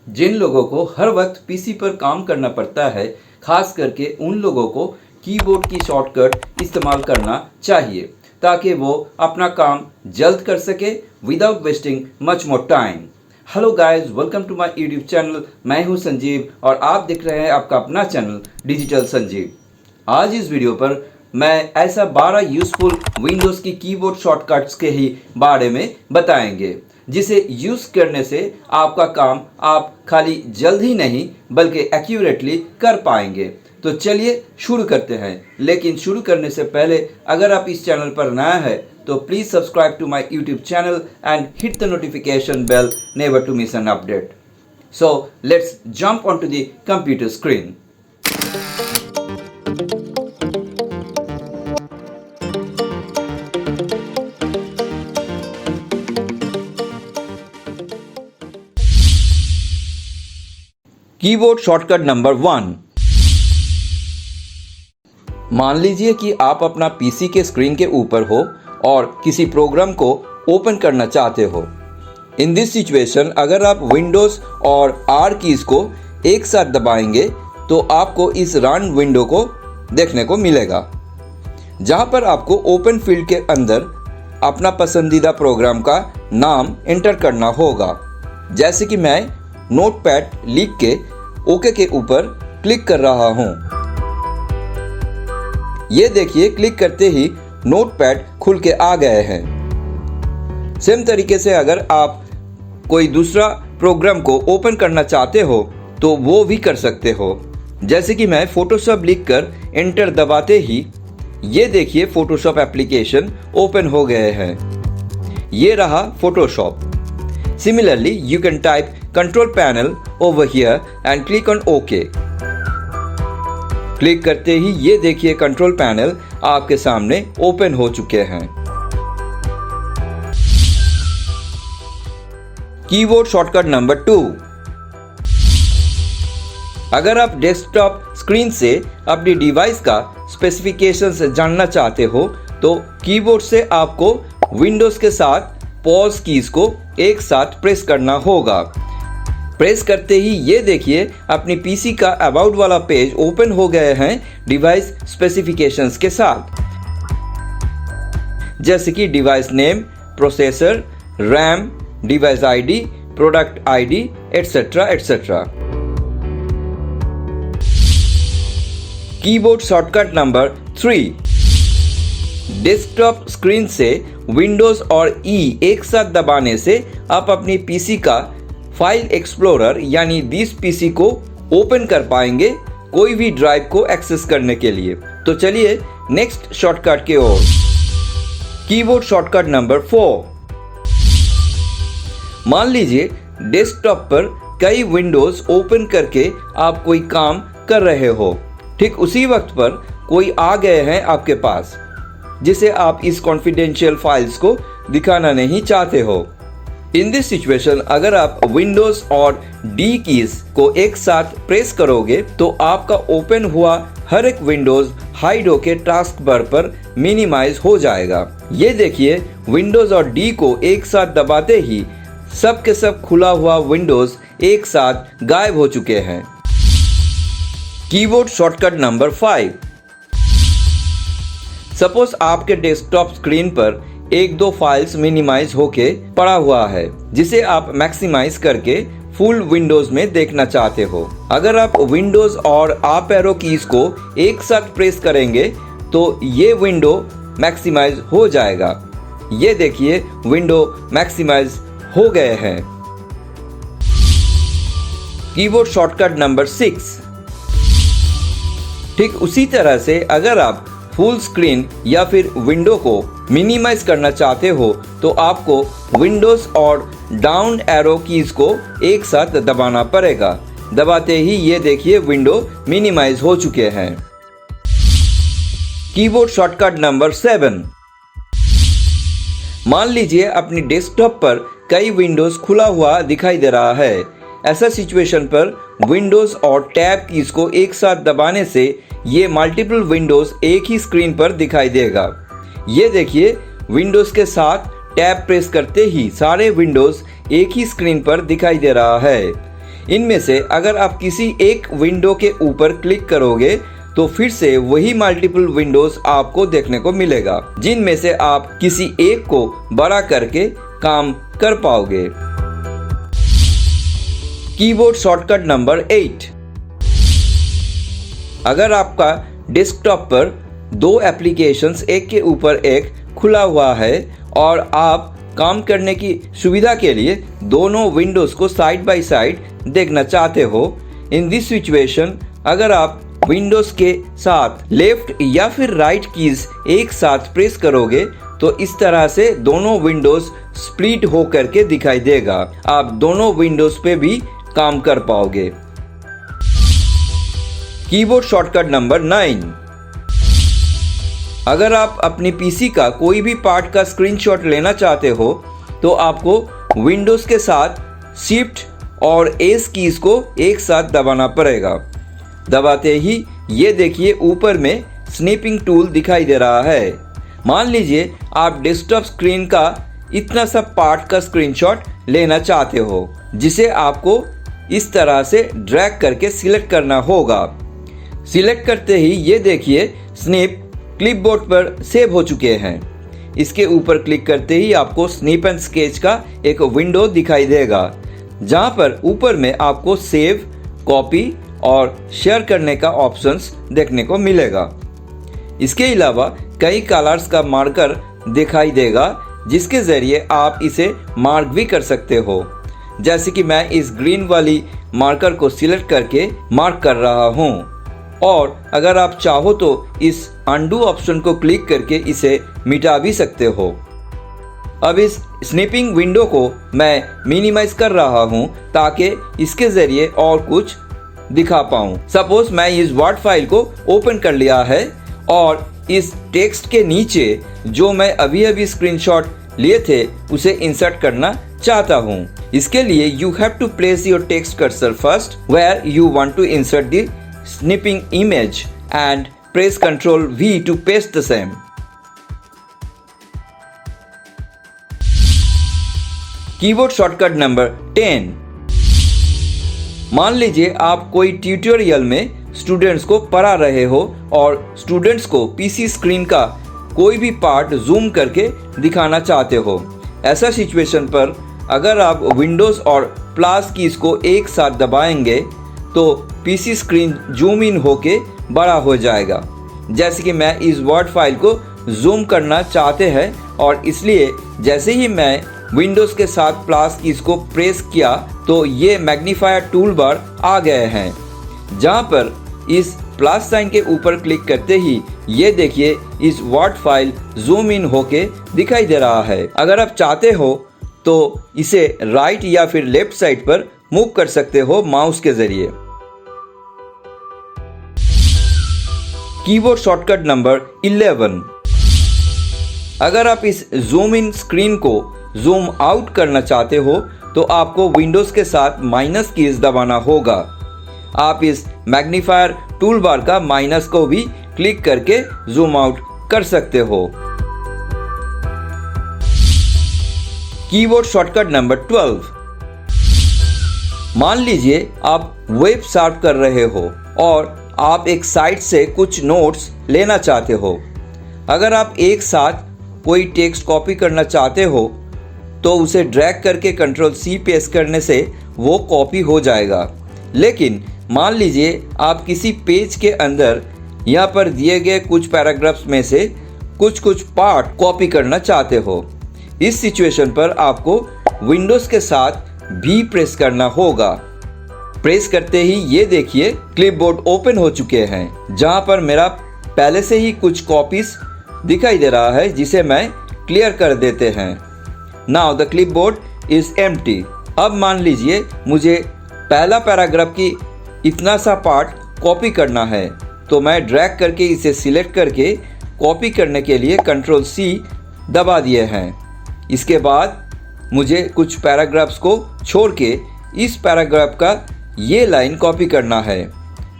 जिन लोगों को हर वक्त पीसी पर काम करना पड़ता है, खास करके उन लोगों को कीबोर्ड की शॉर्टकट इस्तेमाल करना चाहिए ताकि वो अपना काम जल्द कर सके without wasting much more time. Hello guys, welcome to my YouTube channel. मैं हूं संजीव और आप देख रहे हैं आपका अपना चैनल डिजिटल संजीव। आज इस वीडियो पर मैं ऐसा 12 यूज़फुल विंडोज़ की कीबोर्ड शॉर्टकट्स के ही बारे में बताएंगे जिसे यूज़ करने से आपका काम आप खाली जल्द ही नहीं बल्कि एक्यूरेटली कर पाएंगे। तो चलिए शुरू करते हैं, लेकिन शुरू करने से पहले अगर आप इस चैनल पर नया है तो please subscribe to my YouTube channel and hit the notification bell never to miss an update. So let's jump on to the computer screen. Keyboard shortcut number 1। मान लीजिए कि आप अपना पीसी के स्क्रीन के ऊपर हो और किसी प्रोग्राम को ओपन करना चाहते हो। इन दिस सिचुएशन अगर आप विंडोज़ और आर कीज़ को एक साथ दबाएंगे तो आपको इस रन विंडो को देखने को मिलेगा, जहां पर आपको ओपन फील्ड के अंदर अपना पसंदीदा प्रोग्राम का नाम एंटर करना होगा। जैसे कि मैं नोटपैड लिख के ओके के ऊपर क्लिक कर रहा हूं। ये देखिए, क्लिक करते ही नोटपैड खुल के आ गए हैं। सेम तरीके से अगर आप कोई दूसरा प्रोग्राम को ओपन करना चाहते हो तो वो भी कर सकते हो। जैसे कि मैं फोटोशॉप लिखकर एंटर दबाते ही ये देखिए फोटोशॉप एप्लीकेशन ओपन हो गए हैं। ये रहा Photoshop. Similarly, you can type control panel over here and click on OK. Click करते ही ये देखिए कंट्रोल पैनल आपके सामने ओपन हो चुके हैं। Keyboard shortcut number 2। अगर आप डेस्कटॉप स्क्रीन से अपनी डिवाइस का स्पेसिफिकेशंस जानना चाहते हो तो कीबोर्ड से आपको विंडोज के साथ पॉज कीज को एक साथ प्रेस करना होगा। प्रेस करते ही ये देखिए अपनी पीसी का अबाउट वाला पेज ओपन हो गए हैं डिवाइस स्पेसिफिकेशंस के साथ, जैसे कि device name, processor, RAM, device ID, product ID, etcetera etcetera. Keyboard shortcut number 3। Desktop screen से विंडोज और ई एक साथ दबाने से आप अपनी पीसी का फाइल एक्सप्लोरर यानी दिस पीसी को ओपन कर पाएंगे कोई भी ड्राइव को एक्सेस करने के लिए। तो चलिए नेक्स्ट शॉर्टकट की ओर। Keyboard shortcut number 4। मान लीजिए डेस्कटॉप पर कई विंडोज ओपन करके आप कोई काम कर रहे हो। ठीक उसी वक्त पर कोई आ गए हैं आपके पास जिसे आप इस कॉन्फिडेंशियल फाइल्स को दिखाना नहीं चाहते हो। इन दिस सिचुएशन अगर आप विंडोज और डी कीज को एक साथ प्रेस करोगे तो आपका ओपन हुआ हर एक विंडोज हाइड होके टास्क बार पर मिनिमाइज हो जाएगा। ये देखिए विंडोज और डी को एक साथ दबाते ही सब के सब खुला हुआ विंडोज एक साथ गायब हो चुके हैं। Keyboard shortcut number 5। सपोज आपके डेस्कटॉप स्क्रीन पर एक दो फाइल्स मिनिमाइज होके पड़ा हुआ है जिसे आप मैक्सिमाइज करके फुल विंडोज में देखना चाहते हो। अगर आप विंडोज और अप एरो कीज को एक साथ प्रेस करेंगे तो ये विंडो मैक्सिमाइज हो जाएगा। ये देखिए विंडो मैक्सिमाइज हो गए हैं। Keyboard shortcut number 6। ठीक उसी तरह से अगर आप फुल स्क्रीन या फिर विंडो को मिनिमाइज करना चाहते हो तो आपको विंडोज और डाउन एरो कीज को एक साथ दबाना पड़ेगा। दबाते ही ये देखिए विंडो मिनिमाइज हो चुके हैं। Keyboard shortcut number 7। मान लीजिए अपनी डेस्कटॉप पर कई विंडोज खुला हुआ दिखाई दे रहा है। ऐसा सिचुएशन पर विंडोज और टैब कीज को एक साथ दबाने से ये मल्टीपल विंडोज एक ही स्क्रीन पर दिखाई देगा। ये देखिए विंडोज के साथ टैब प्रेस करते ही सारे विंडोज एक ही स्क्रीन पर दिखाई दे रहा है। इनमें से अगर आप किसी एक विंडो के ऊपर क्लिक करोगे तो फिर से वही मल्टीपल विंडोज आपको देखने को मिलेगा, जिनमें से आप किसी एक को बड़ा करके काम कर पाओगे। Keyboard shortcut number 8। अगर आपका डेस्कटॉप पर दो एप्लीकेशंस एक के ऊपर एक खुला हुआ है और आप काम करने की सुविधा के लिए दोनों विंडोज को साइड बाय साइड देखना चाहते हो, इन दिस सिचुएशन अगर आप विंडोज के साथ लेफ्ट या फिर राइट कीज एक साथ प्रेस करोगे तो इस तरह से दोनों विंडोज स्प्लिट हो करके दिखाई देगा। आप दोनों विंडोज पे भी काम कर पाओगे। Keyboard shortcut number 9। अगर आप अपनी पीसी का कोई भी पार्ट का स्क्रीनशॉट लेना चाहते हो तो आपको विंडोज के साथ शिफ्ट और एस कीज को एक साथ दबाना पड़ेगा। दबाते ही ये देखिए ऊपर में स्नैपिंग टूल दिखाई दे रहा है। मान लीजिए आप डेस्कटॉप स्क्रीन का इतना सा पार्ट का स्क्रीनशॉट लेना चाहते हो, जिसे आपको इस तरह से ड्रैग करके सिलेक्ट करना होगा। सिलेक्ट करते ही ये देखिए स्नैप क्लिपबोर्ड पर सेव हो चुके हैं। इसके ऊपर क्लिक करते ही आपको स्नैप एंड स्केच का एक विंडो दिखाई देगा, जहां पर ऊपर में आपको सेव, कॉपी और शेयर करने का ऑप्शंस देखने को मिलेगा। इसके अलावा कई कलर्स का मार्कर दिखाई देगा, जिसके ज़रिए आप इसे मार्क भी कर सकते हो। जैसे कि मैं इस ग्रीन वाली मार्कर को सिलेक्ट करके मार्क कर रहा हूँ, और अगर आप चाहो तो इस अनडू ऑप्शन को क्लिक करके इसे मिटा भी सकते हो। अब इस स्नैपिंग विंडो को मैं मिनिमाइज कर रहा हूँ ताकि इसके ज़रिए और कुछ दिखा पाऊँ। सपोज मैं इस वर्ड फाइल को ओपन कर लिया है और इस टेक्स्ट के नीचे जो मैं अभी स्क्रीनशॉट लिए थे उसे इंसर्ट करना चाहता हूँ। इसके लिए you have to place your text cursor first where you want to insert the snipping image and press Ctrl V to paste the same. Keyboard shortcut number 10। मान लीजिए आप कोई ट्यूटोरियल में स्टूडेंट्स को पढ़ा रहे हो और स्टूडेंट्स को पीसी स्क्रीन का कोई भी पार्ट जूम करके दिखाना चाहते हो। ऐसा सिचुएशन पर अगर आप विंडोज़ और प्लस कीज को एक साथ दबाएंगे तो पीसी स्क्रीन जूम इन होके बड़ा हो जाएगा। जैसे कि मैं इस वर्ड फाइल को जूम करना चाहते हैं और इसलिए जैसे ही मैं विंडोज़ के साथ प्लस कीज को प्रेस किया तो ये मैग्नीफायर टूल बार आ गए हैं, जहां पर इस प्लस साइन के ऊपर क्लिक करते ही ये देखिए इस वर्ड फाइल जूम इन होके दिखाई दे रहा है। अगर आप चाहते हो तो इसे राइट या फिर लेफ्ट साइड पर मूव कर सकते हो माउस के जरिए। Keyboard shortcut number 11। अगर आप इस जूम इन स्क्रीन को जूम आउट करना चाहते हो तो आपको विंडोज़ के साथ माइनस कीज दबाना होगा। आप इस मैग्नीफायर टूल बार का माइनस को भी क्लिक करके जूम आउट कर सकते हो। Keyboard shortcut number 12। मान लीजिए आप वेब सर्फ कर रहे हो और आप एक साइट से कुछ नोट्स लेना चाहते हो। अगर आप एक साथ कोई टेक्स्ट कॉपी करना चाहते हो तो उसे ड्रैग करके Ctrl C पेस्ट करने से वो कॉपी हो जाएगा। लेकिन मान लीजिए आप किसी पेज के अंदर यहाँ पर दिए गए कुछ पैराग्राफ्स में से कुछ पार्ट कॉपी करना चाहते हो। इस सिचुएशन पर आपको विंडोज़ के साथ भी प्रेस करना होगा। प्रेस करते ही ये देखिए क्लिपबोर्ड ओपन हो चुके हैं, जहां पर मेरा पहले से ही कुछ कॉपीज दिखाई दे रहा है जिसे मैं क्लियर कर देते हैं। Now the clipboard is empty. अब मान लीजिए मुझे पहला पैराग्राफ की इतना सा पार्ट कॉपी करना है तो मैं ड्रैग करके इसे सिलेक्ट करके कॉपी करने के लिए Ctrl C दबा दिए हैं। इसके बाद मुझे कुछ पैराग्राफ्स को छोड़ के इस पैराग्राफ का ये लाइन कॉपी करना है,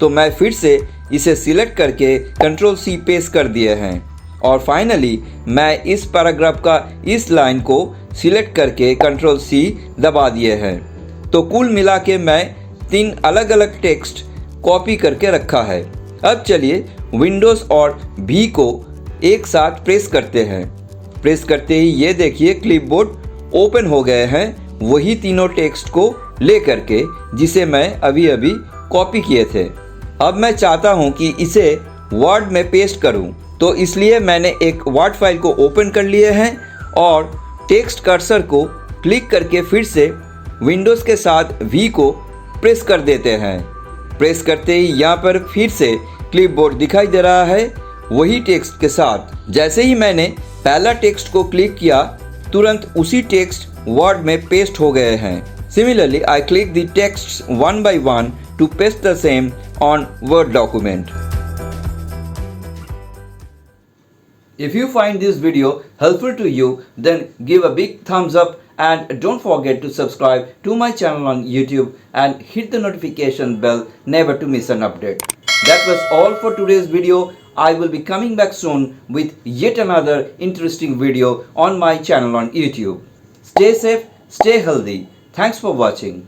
तो मैं फिर से इसे सिलेक्ट करके Ctrl C पेस्ट कर दिए हैं और फाइनली मैं इस पैराग्राफ का इस लाइन को सिलेक्ट करके Ctrl C दबा दिए हैं। तो कुल मिला के मैं 3 अलग अलग टेक्स्ट कॉपी करके रखा है। अब चलिए विंडोज़ और V को एक साथ प्रेस करते हैं। प्रेस करते ही ये देखिए क्लिपबोर्ड ओपन हो गए हैं, वही तीनों टेक्स्ट को लेकर के जिसे मैं अभी अभी कॉपी किए थे। अब मैं चाहता हूँ कि इसे वर्ड में पेस्ट करूँ, तो इसलिए मैंने एक वर्ड फाइल को ओपन कर लिए हैं और टेक्स्ट कर्सर को क्लिक करके फिर से विंडोज़ के साथ V को प्रेस कर देते हैं। प्रेस करते ही यहाँ पर फिर से क्लिपबोर्ड दिखाई दे रहा है वही टेक्स्ट के साथ। जैसे ही मैंने पहला टेक्स्ट को क्लिक किया, तुरंत उसी टेक्स्ट वर्ड में पेस्ट हो गए हैं। Similarly, I click the texts one by one to paste the same on Word document. If you find this video helpful to you, then give a big thumbs up and don't forget to subscribe to my channel on YouTube and hit the notification bell never to miss an update. That was all for today's video. I will be coming back soon with yet another interesting video on my channel on YouTube. Stay safe, stay healthy. Thanks for watching.